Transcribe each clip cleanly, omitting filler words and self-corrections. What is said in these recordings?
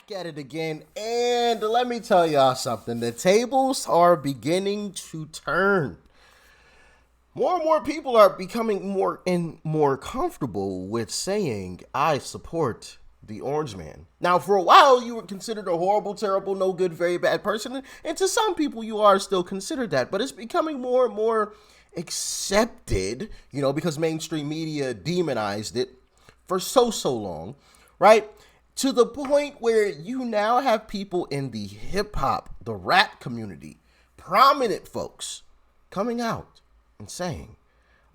back at it again, and let me tell y'all something. The tables are beginning to turn. More and more people are becoming more and more comfortable with saying, I support the orange man. Now, for a while, you were considered a horrible, terrible, no good, very bad person, and to some people, you are still considered that, but it's becoming more and more accepted, because mainstream media demonized it for so long, right? To the point where you now have people in the hip hop, the rap community, prominent folks coming out and saying,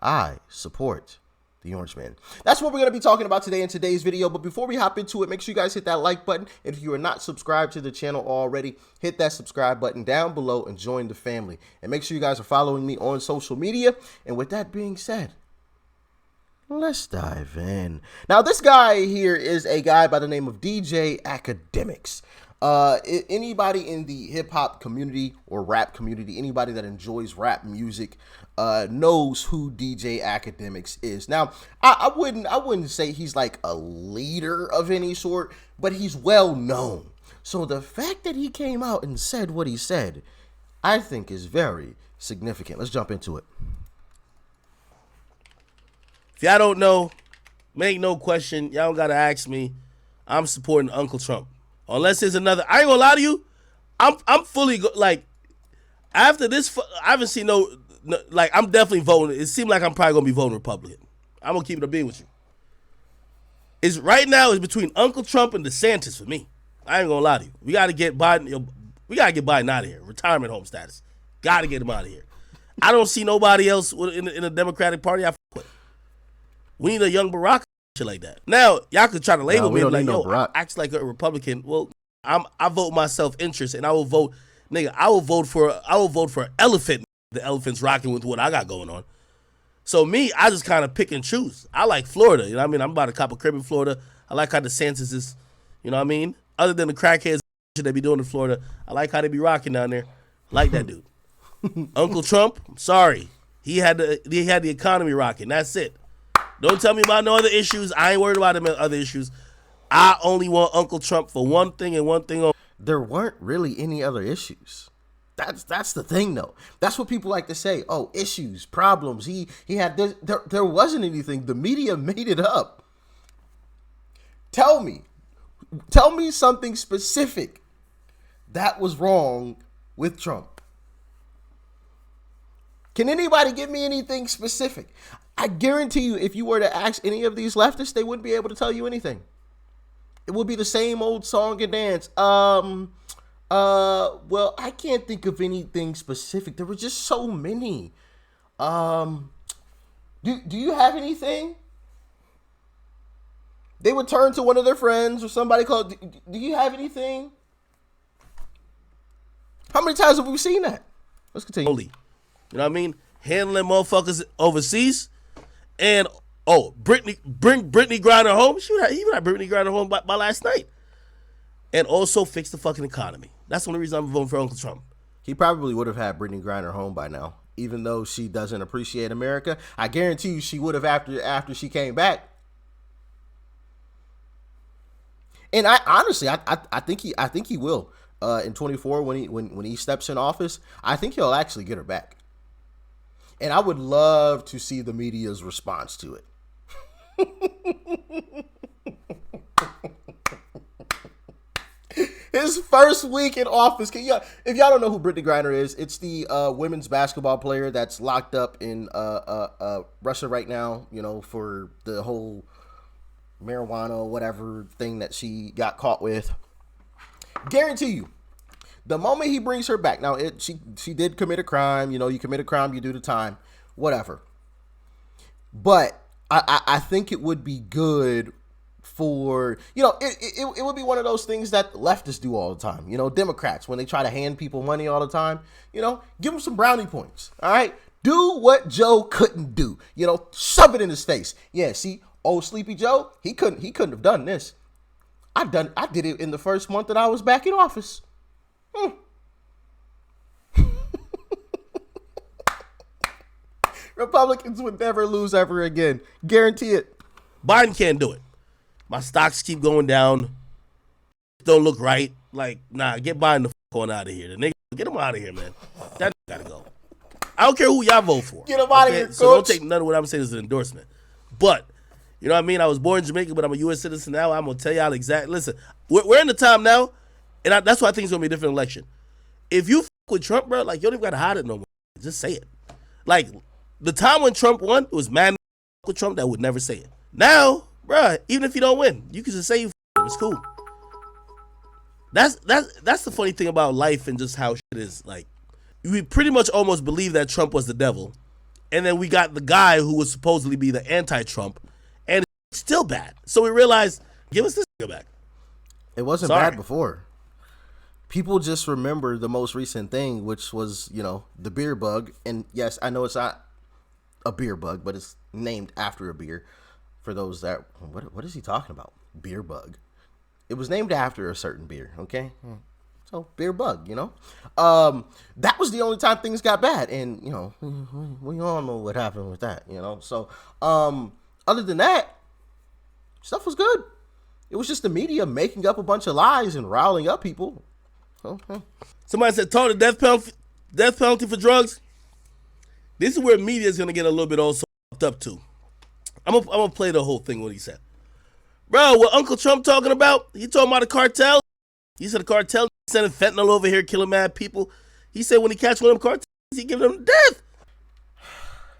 I support the orange man. That's what we're going to be talking about today in today's video. But before we hop into it, make sure you guys hit that like button. And if you are not subscribed to the channel already, hit that subscribe button down below and join the family. And make sure you guys are following me on social media. And with that being said, let's dive in. Now, this guy here is a guy by the name of DJ Akademiks. Anybody in the hip hop community or rap community, anybody that enjoys rap music, knows who DJ Akademiks is. Now, I wouldn't say he's like a leader of any sort, but he's well known. So the fact that he came out and said what he said, I think is very significant. Let's jump into it. If y'all don't know, make no question, y'all don't gotta ask me. I'm supporting Uncle Trump. Unless there's another, I ain't gonna lie to you. I'm fully after this. I haven't seen no. I'm definitely voting. It seems like I'm probably gonna be voting Republican. I'm gonna keep it a being with you. It's right now. It's between Uncle Trump and DeSantis for me. I ain't gonna lie to you. We gotta get Biden. We gotta get Biden out of here. Retirement home status. Gotta get him out of here. I don't see nobody else in the Democratic Party I fuck with. We need a young Barack, shit like that. Now, y'all could try to label me like, yo, I act like a Republican. Well, I vote my self-interest, and I will vote, nigga, I will vote for elephant. The elephant's rocking with what I got going on. So me, I just kind of pick and choose. I like Florida, you know what I mean? I'm about to cop a crib in Florida. I like how DeSantis is, you know what I mean? Other than the crackheads they be doing in Florida, I like how they be rocking down there. I like that dude. Uncle Trump, I'm sorry. He had the economy rocking. That's it. Don't tell me about no other issues. I ain't worried about them other issues. I only want Uncle Trump for one thing and one thing only. There weren't really any other issues. That's the thing, though. That's what people like to say. Oh, issues, problems. He had this. There wasn't anything. The media made it up. Tell me something specific that was wrong with Trump. Can anybody give me anything specific? I guarantee you, if you were to ask any of these leftists, they wouldn't be able to tell you anything. It would be the same old song and dance. Well, I can't think of anything specific. There were just so many. Do you have anything? They would turn to one of their friends or somebody called, do you have anything? How many times have we seen that? Let's continue. You know what I mean? Handling motherfuckers overseas. And, bring Brittany Griner home. He would have Brittany Griner home by last night. And also fix the fucking economy. That's the only reason I'm voting for Uncle Trump. He probably would have had Brittany Griner home by now. Even though she doesn't appreciate America, I guarantee you she would have after she came back. And I honestly think he will. In 24 when he steps in office, I think he'll actually get her back. And I would love to see the media's response to it. His first week in office. If y'all don't know who Brittany Griner is, it's the women's basketball player that's locked up in Russia right now, for the whole marijuana or whatever thing that she got caught with. Guarantee you, the moment he brings her back, now she did commit a crime. You commit a crime, you do the time, whatever. But I think it would be good for, it would be one of those things that leftists do all the time. Democrats, when they try to hand people money all the time, give them some brownie points. All right, do what Joe couldn't do. Shove it in his face. Yeah, see, old Sleepy Joe, he couldn't have done this. I did it in the first month that I was back in office. Republicans would never lose ever again. Guarantee it. Biden can't do it. My stocks keep going down. don't look right. Like, nah, get Biden the fuck on out of here. The nigga, get him out of here, man. That gotta go. I don't care who y'all vote for. Get him out of here, So don't coach. take none of what I'm saying as an endorsement. But, you know what I mean? I was born in Jamaica, but I'm a U.S. citizen now. I'm going to tell y'all exactly. Listen, we're in the time now, and that's why I think it's going to be a different election. If you fuck with Trump, bro, like, you don't even got to hide it no more. Just say it. Like, the time when Trump won, it was man with Trump that would never say it. Now, bro, even if you don't win, you can just say you him. It's cool. That's the funny thing about life and just how shit is. Like, we pretty much almost believe that Trump was the devil, and then we got the guy who was supposedly be the anti-Trump, and it's still bad. So we realized, give us this nigga back. It wasn't bad before. People just remember the most recent thing, which was, the beer bug. And yes, I know it's not a beer bug, but it's named after a beer. For those that, what is he talking about? Beer bug. It was named after a certain beer, okay? So, beer bug, That was the only time things got bad. And, we all know what happened with that, So, other than that, stuff was good. It was just the media making up a bunch of lies and riling up people. Okay. Somebody said, "Told the death penalty for drugs." This is where media is gonna get a little bit also fucked up too. I'm gonna play the whole thing what he said, bro. What Uncle Trump talking about? He talking about the cartel. He said the cartel sending fentanyl over here, killing mad people. He said when he catch one of them cartels, he giving them death.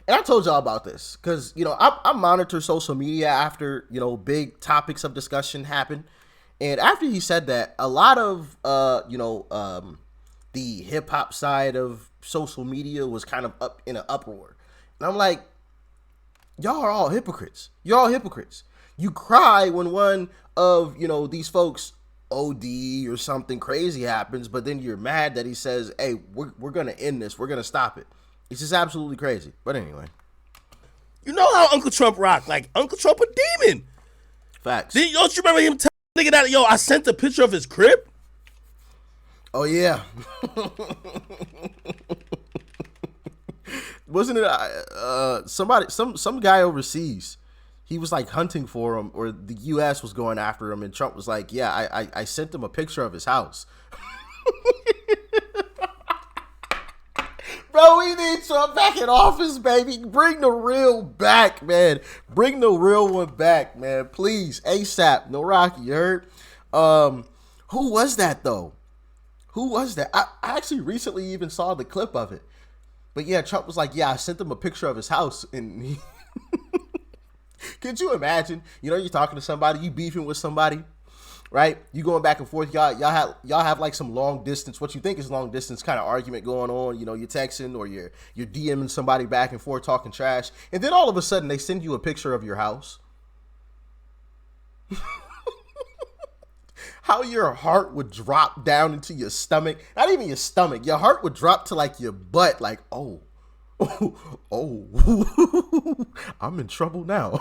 And I told y'all about this because I monitor social media after big topics of discussion happen. And after he said that, a lot of, the hip hop side of social media was kind of up in an uproar. And I'm like, y'all are all hypocrites. You're all hypocrites. You cry when one of, these folks OD or something crazy happens, but then you're mad that he says, hey, we're going to end this. We're going to stop it. It's just absolutely crazy. But anyway. You know how Uncle Trump rocked. Like, Uncle Trump a demon. Facts. Don't you remember him telling nigga that, I sent a picture of his crib? Oh, yeah. Wasn't it some guy overseas? He was like hunting for him, or the U.S. was going after him, and Trump was like, yeah, I sent him a picture of his house. Bro, we need Trump back in office, baby. Bring the real back, man. Bring the real one back, man. Please, ASAP. No Rocky, you heard? Who was that, though? Who was that? I actually recently even saw the clip of it. But yeah, Trump was like, yeah, I sent him a picture of his house. And he could you imagine? You're talking to somebody, you beefing with somebody, right? You going back and forth. Y'all have like some long distance, what you think is long distance kind of argument going on. You're texting or you're DMing somebody back and forth talking trash. And then all of a sudden they send you a picture of your house. How your heart would drop down into your stomach. Not even your stomach. Your heart would drop to like your butt. Like, oh, I'm in trouble now.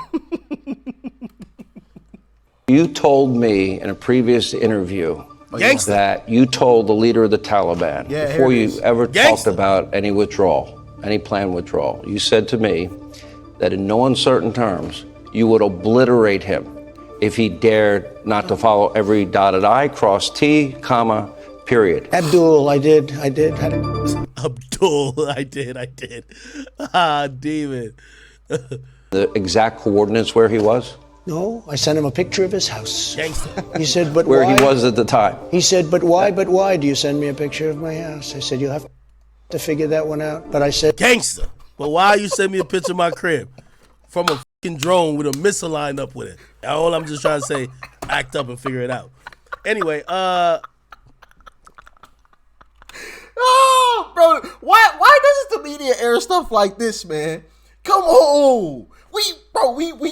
You told me in a previous interview that you told the leader of the Taliban, before you ever talked about any withdrawal, any planned withdrawal, you said to me that in no uncertain terms, you would obliterate him if he dared not to follow every dotted I, cross T, comma, period. Abdul, I did. Abdul, I did. Ah, David. The exact coordinates where he was? No, I sent him a picture of his house. Gangster. He said, but where why? He was at the time. He said, but why do you send me a picture of my house? I said, you'll have to figure that one out. But I said, gangster. But why you send me a picture of my crib from a fucking drone with a missile lined up with it? All I'm just trying to say, act up and figure it out. Anyway, oh, bro, why doesn't the media air stuff like this, man? Come on. We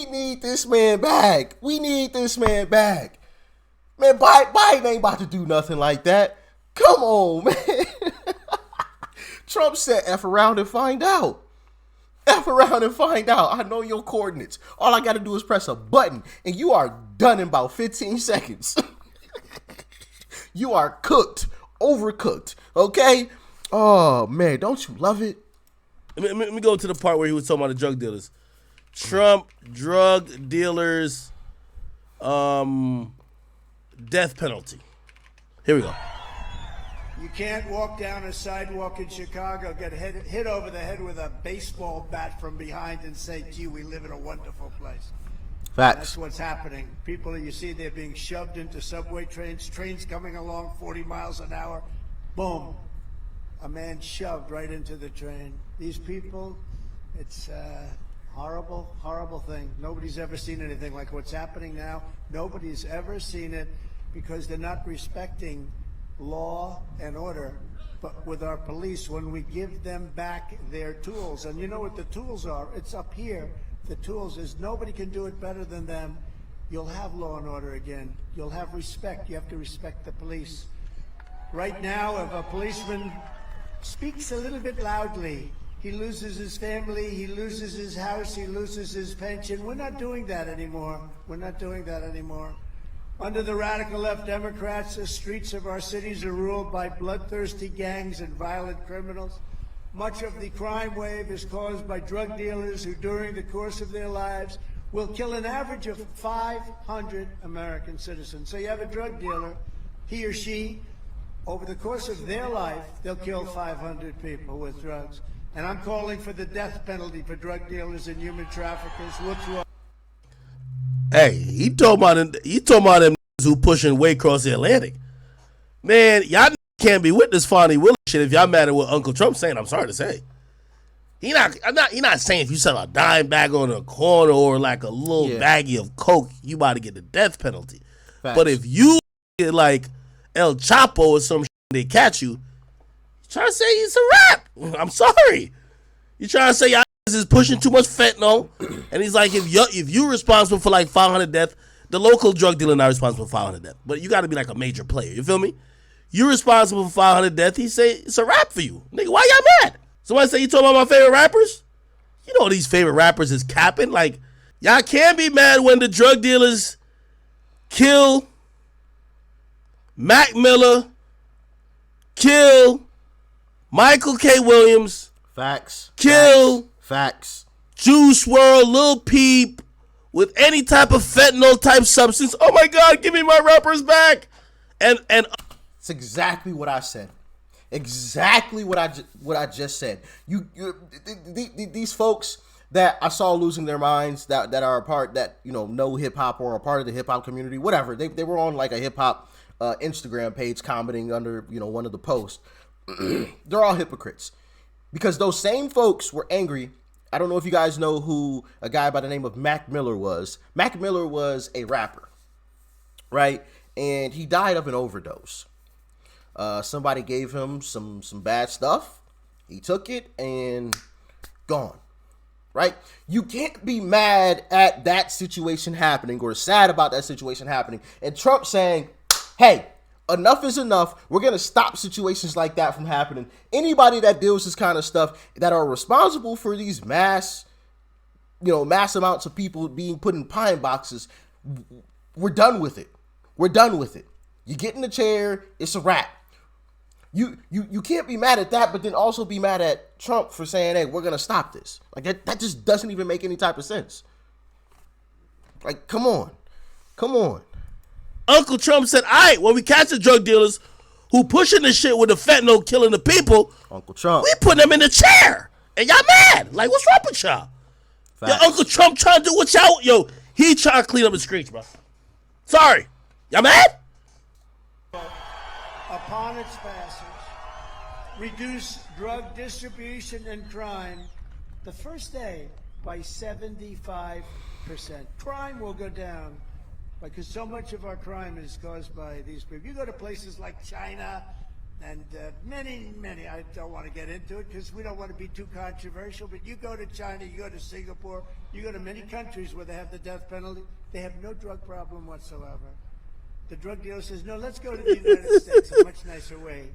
need this man back. We need this man back. Man, Biden ain't about to do nothing like that. Come on, man. Trump said F around and find out. F around and find out. I know your coordinates. All I got to do is press a button, and you are done in about 15 seconds. You are cooked, overcooked, okay? Oh, man, don't you love it? Let me go to the part where he was talking about the drug dealers. Trump, drug dealers, death penalty. Here we go. You can't walk down a sidewalk in Chicago, get hit over the head with a baseball bat from behind and say, gee, we live in a wonderful place. Facts. That's what's happening. People, you see, they're being shoved into subway trains coming along 40 miles an hour. Boom. A man shoved right into the train. These people, it's a horrible, horrible thing. Nobody's ever seen anything like what's happening now. Nobody's ever seen it because they're not respecting law and order. But with our police, when we give them back their tools, and you know what the tools are? It's up here. The tools is nobody can do it better than them. You'll have law and order again. You'll have respect. You have to respect the police. Right now, if a policeman speaks a little bit loudly, he loses his family, he loses his house, he loses his pension. We're not doing that anymore. We're not doing that anymore. Under the radical left Democrats, the streets of our cities are ruled by bloodthirsty gangs and violent criminals. Much of the crime wave is caused by drug dealers who, during the course of their lives, will kill an average of 500 American citizens. So you have a drug dealer, he or she, over the course of their life, they'll kill 500 people with drugs. And I'm calling for the death penalty for drug dealers and human traffickers. Hey, he talking about them who pushing way across the Atlantic. Man, y'all can't be with this Fonnie Willis shit if y'all mad at what Uncle Trump's saying. I'm sorry to say. He not saying if you sell a dime bag on a corner or like a little baggie of coke, you about to get the death penalty. Facts. But if you get like El Chapo or some shit, they catch you, trying to say it's a rap. I'm sorry. You trying to say y'all is pushing too much fentanyl, and he's like, if you're responsible for like 500 deaths, the local drug dealer not responsible for 500 deaths, but you got to be like a major player. You feel me? You're responsible for 500 deaths. He say it's a rap for you, nigga. Why y'all mad? Somebody say you talking about my favorite rappers? You know these favorite rappers is capping. Like y'all can't be mad when the drug dealers kill Mac Miller, kill Michael K. Williams. Facts. Kill. Facts. Juice WRLD, Lil Peep, with any type of fentanyl type substance. Oh my God, give me my rappers back. And it's exactly what I said. Exactly what I just said. These folks that I saw losing their minds, that are a part, that know hip hop or are a part of the hip hop community, whatever. They were on like a hip hop Instagram page commenting under one of the posts. They're all hypocrites. Because those same folks were angry. I don't know if you guys know who a guy by the name of Mac Miller was. Mac Miller was a rapper, right? And he died of an overdose. Somebody gave him some bad stuff. He took it and gone, right? You can't be mad at that situation happening or sad about that situation happening. And Trump saying, hey, enough is enough. We're going to stop situations like that from happening. Anybody that deals this kind of stuff that are responsible for these mass amounts of people being put in pine boxes, we're done with it. We're done with it. You get in the chair, it's a wrap. You can't be mad at that, but then also be mad at Trump for saying, hey, we're going to stop this. Like that just doesn't even make any type of sense. Like, come on. Come on. Uncle Trump said, all right, when we catch the drug dealers who pushing this shit with the fentanyl killing the people, Uncle Trump, we put them in the chair. And y'all mad. Like, what's wrong with y'all? Yo, Uncle Trump trying to do what y'all, he trying to clean up the streets, bro. Sorry. Y'all mad? Upon its passage, reduce drug distribution and crime the first day by 75%. Crime will go down. Because so much of our crime is caused by these people. You go to places like China and many, I don't want to get into it because we don't want to be too controversial, but you go to China, you go to Singapore, you go to many countries where they have the death penalty, they have no drug problem whatsoever. The drug dealer says, no, let's go to the United States, a much nicer way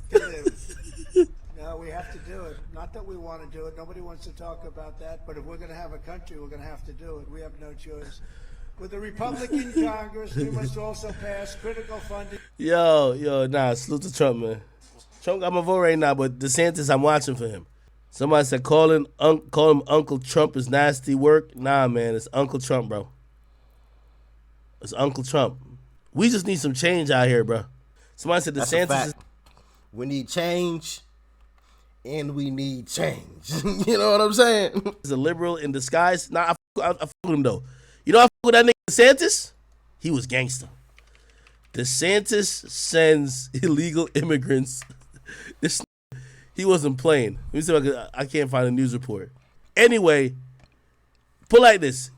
to live. No, we have to do it. Not that we want to do it. Nobody wants to talk about that, but if we're going to have a country, we're going to have to do it. We have no choice. With the Republican Congress, we must also pass critical funding. Salute to Trump, man. Trump got my vote right now, but DeSantis, I'm watching for him. Somebody said call him Uncle Trump is nasty work. Nah, man, it's Uncle Trump, bro. It's Uncle Trump. We just need some change out here, bro. Somebody said That's a DeSantis fact. is We need change, and we need change. You know what I'm saying? a liberal in disguise. Nah, I fuck with him though. You know, I fuck with that nigga DeSantis. He was gangster. DeSantis sends illegal immigrants. This he wasn't playing. Let me see if I can't find a news report. Anyway, put like this.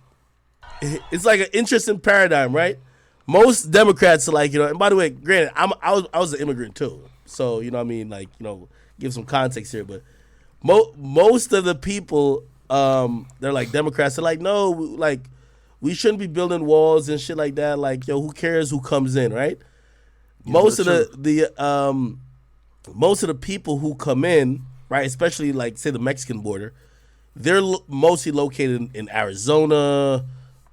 It's like an interesting paradigm, right? Most Democrats are like, you know, and by the way, granted, I was an immigrant too. So, you know what I mean? Like, you know, give some context here. But most of the people, they're like Democrats. They're like, no, like, we shouldn't be building walls and shit like that. Like, yo, who cares who comes in, right? Most of the people who come in, right, especially like say the Mexican border, they're mostly located in Arizona,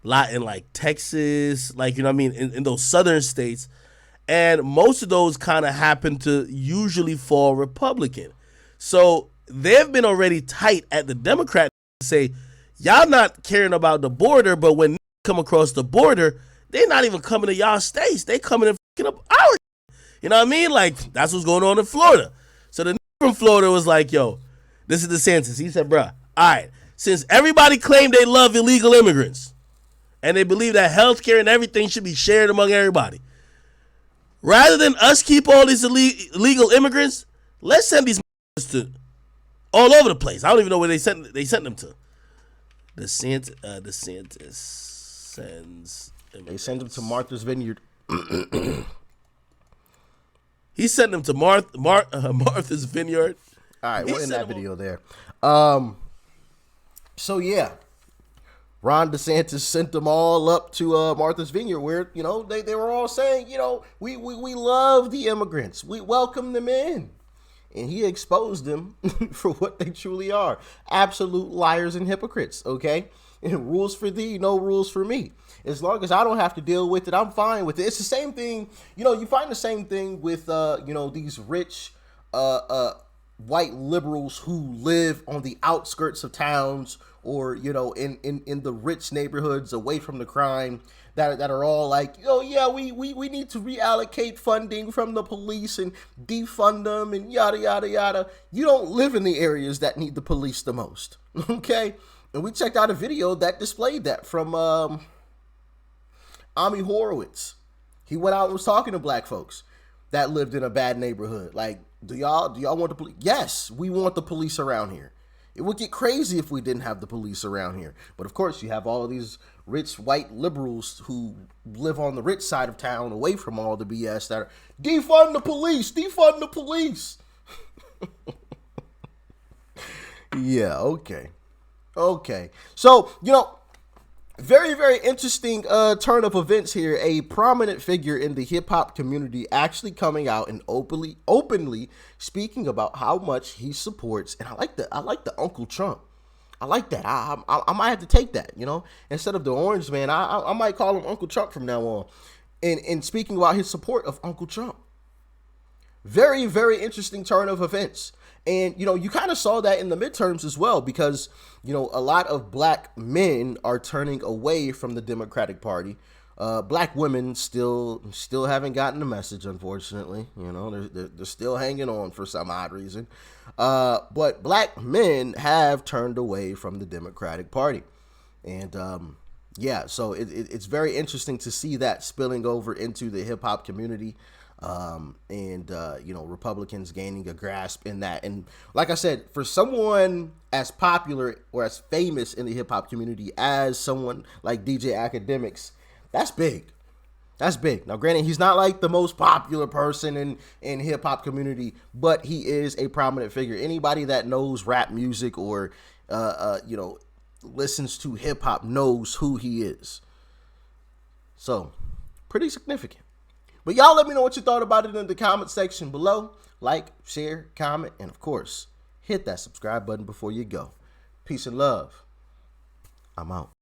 lot in like Texas, like, you know what I mean, in those southern states. And most of those kind of happen to usually fall Republican. So they've been already tight at the Democrat to say, y'all not caring about the border, but when come across the border, they're not even coming to y'all states. They coming and fucking up our. You know what I mean? Like, that's what's going on in Florida. So the from Florida was like, yo, this is DeSantis. He said, bruh, all right, since everybody claimed they love illegal immigrants and they believe that healthcare and everything should be shared among everybody, rather than us keep all these illegal immigrants, let's send these to all over the place. I don't even know where they sent them to. DeSantis sends immigrants. They send them to Martha's Vineyard. He sent them to Martha's Vineyard. All right, we're in that video there. So yeah, Ron DeSantis sent them all up to Martha's Vineyard, where, you know, they were all saying, you know, we love the immigrants, we welcome them in, and he exposed them for what they truly are: absolute liars and hypocrites. Okay, and rules for thee, no rules for me. As long as I don't have to deal with it, I'm fine with it. It's the same thing, you know. You find the same thing with you know, these rich white liberals who live on the outskirts of towns, or, you know, in the rich neighborhoods away from the crime, that are all like, oh yeah, we need to reallocate funding from the police and defund them and yada yada yada. You don't live in the areas that need the police the most. Okay, and we checked out a video that displayed that from Ami Horowitz. He went out and was talking to black folks that lived in a bad neighborhood. Like, do y'all want the police? Yes, we want the police around here. It would get crazy if we didn't have the police around here. But of course, you have all of these rich white liberals who live on the rich side of town, away from all the BS, that are defund the police, defund the police. Yeah, okay. So, you know, very, very interesting turn of events here. A prominent figure in the hip hop community actually coming out and openly speaking about how much he supports. And I like the Uncle Trump. I like that. I might have to take that, you know, instead of the orange man. I might call him Uncle Trump from now on. And speaking about his support of Uncle Trump. Very, very interesting turn of events. And, you know, you kind of saw that in the midterms as well, because, you know, a lot of black men are turning away from the Democratic Party. Black women still haven't gotten the message, unfortunately. You know, they're still hanging on for some odd reason. But black men have turned away from the Democratic Party. And, yeah, so it's very interesting to see that spilling over into the hip hop community. You know, Republicans gaining a grasp in that. And like I said, for someone as popular or as famous in the hip hop community as someone like DJ Akademiks, that's big. That's big. Now, granted, he's not like the most popular person in hip hop community, but he is a prominent figure. Anybody that knows rap music or, you know, listens to hip hop knows who he is. So, pretty significant. But y'all let me know what you thought about it in the comment section below. Like, share, comment, and of course, hit that subscribe button before you go. Peace and love. I'm out.